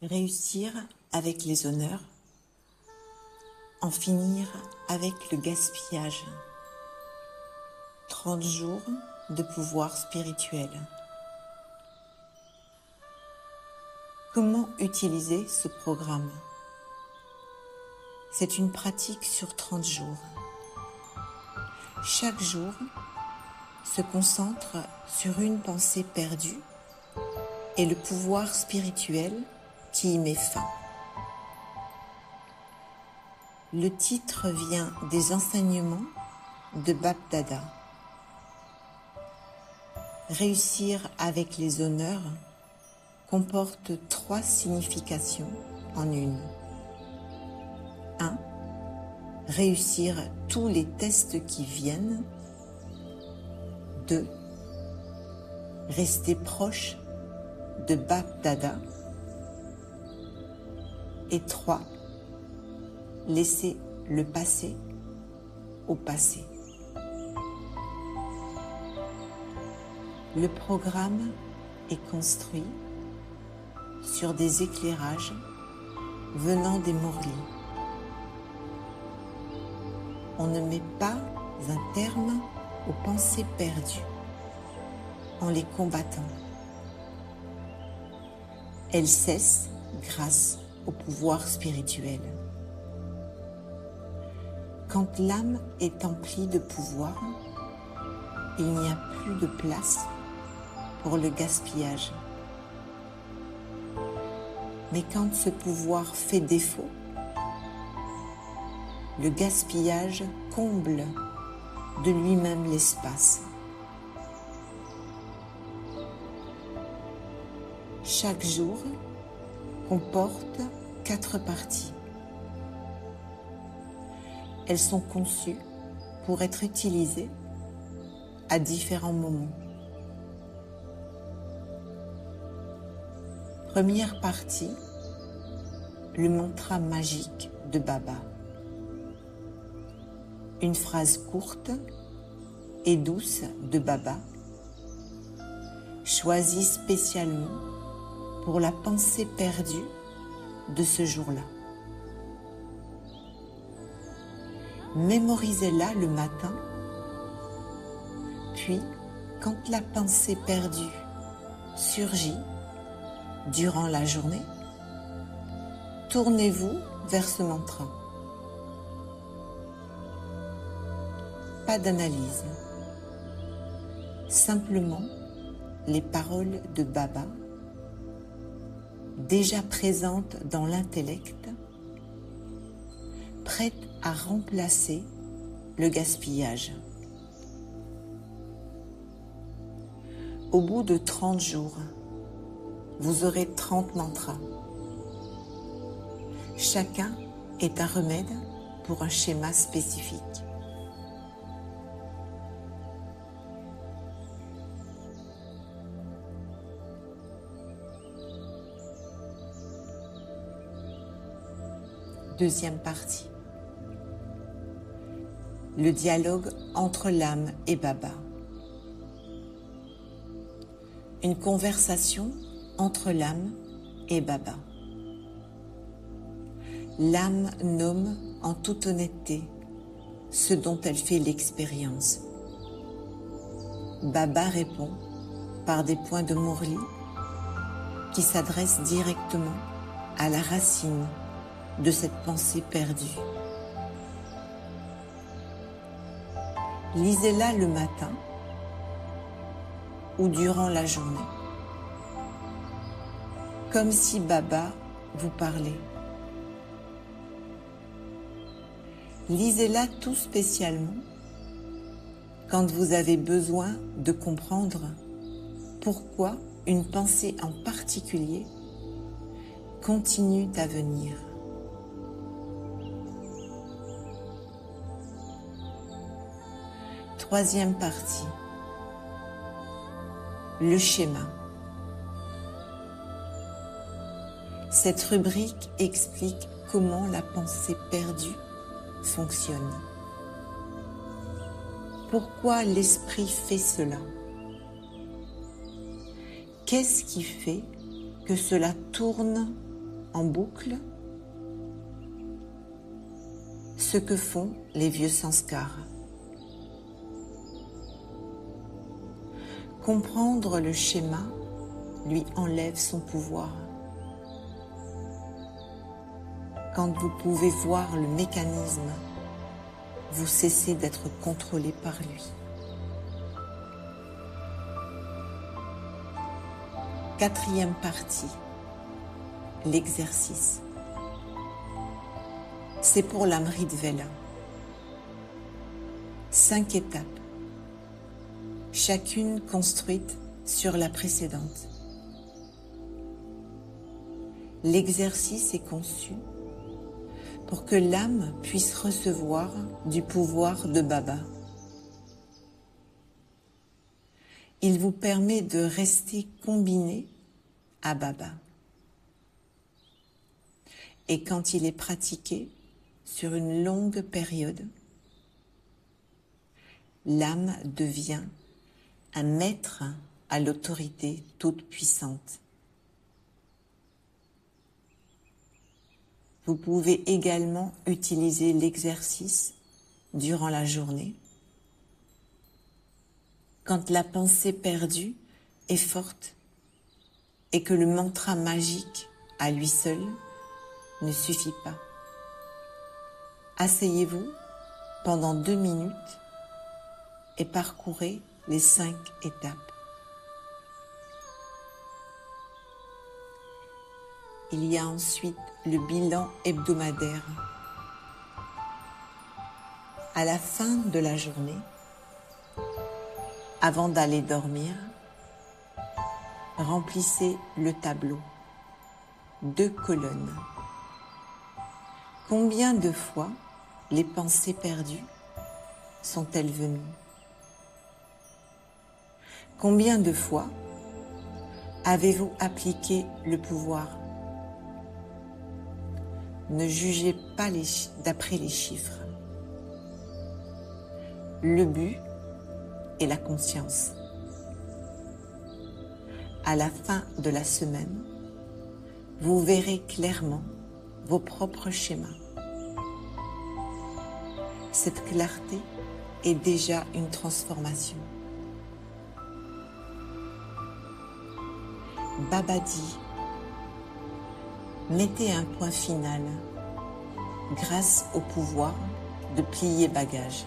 Réussir avec les honneurs, en finir avec le gaspillage. 30 jours de pouvoir spirituel. Comment utiliser ce programme? C'est une pratique sur 30 jours. Chaque jour se concentre sur une pensée perdue et le pouvoir spirituel qui y met fin. Le titre vient des enseignements de Bab Dada. Réussir avec les honneurs comporte 3 significations en une. 1. Réussir tous les tests qui viennent. 2. Rester proche de Bab Dada. Et 3. Laisser le passé au passé. Le programme est construit sur des éclairages venant des Morlis. On ne met pas un terme aux pensées perdues en les combattant. Elles cessent grâce au pouvoir spirituel. Quand l'âme est emplie de pouvoir, il n'y a plus de place pour le gaspillage. Mais quand ce pouvoir fait défaut, le gaspillage comble de lui-même l'espace. Chaque jour comporte 4 parties. Elles sont conçues pour être utilisées à différents moments. Première partie, le mantra magique de Baba. Une phrase courte et douce de Baba, choisie spécialement pour la pensée perdue de ce jour-là. Mémorisez-la le matin, puis quand la pensée perdue surgit durant la journée, tournez-vous vers ce mantra. Pas d'analyse, simplement les paroles de Baba, déjà présentes dans l'intellect, prêtes à remplacer le gaspillage. Au bout de 30 jours, vous aurez 30 mantras. Chacun est un remède pour un schéma spécifique. Deuxième partie. Le dialogue entre l'âme et Baba. Une conversation entre l'âme et Baba. L'âme nomme en toute honnêteté ce dont elle fait l'expérience. Baba répond par des points de Morli qui s'adressent directement à la racine de cette pensée perdue. Lisez-la le matin ou durant la journée, comme si Baba vous parlait. Lisez-la tout spécialement quand vous avez besoin de comprendre pourquoi une pensée en particulier continue à venir. Troisième partie. Le schéma. Cette rubrique explique comment la pensée perdue fonctionne. Pourquoi l'esprit fait cela? Qu'est-ce qui fait que cela tourne en boucle ce que font les vieux sanskars. Comprendre le schéma lui enlève son pouvoir. Quand vous pouvez voir le mécanisme, vous cessez d'être contrôlé par lui. Quatrième partie, l'exercice. C'est pour l'Amritvela. 5 étapes, chacune construite sur la précédente. L'exercice est conçu pour que l'âme puisse recevoir du pouvoir de Baba. Il vous permet de rester combiné à Baba. Et quand il est pratiqué sur une longue période, l'âme devient un maître à l'autorité toute puissante. Vous pouvez également utiliser l'exercice durant la journée, quand la pensée perdue est forte et que le mantra magique à lui seul ne suffit pas. Asseyez-vous pendant 2 minutes et parcourez les 5 étapes. Il y a ensuite le bilan hebdomadaire. À la fin de la journée, avant d'aller dormir, remplissez le tableau. 2 colonnes. Combien de fois les pensées perdues sont-elles venues? Combien de fois avez-vous appliqué le pouvoir? Ne jugez pas d'après les chiffres. Le but est la conscience. À la fin de la semaine, vous verrez clairement vos propres schémas. Cette clarté est déjà une transformation. Baba dit, mettez un point final grâce au pouvoir de plier bagage.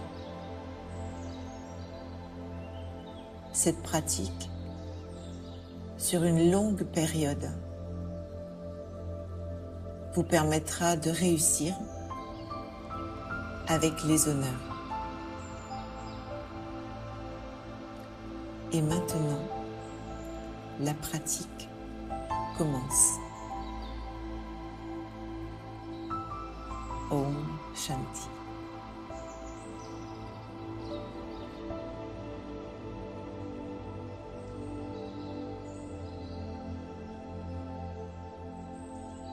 Cette pratique, sur une longue période, vous permettra de réussir avec les honneurs. Et maintenant, la pratique commence. Om Shanti.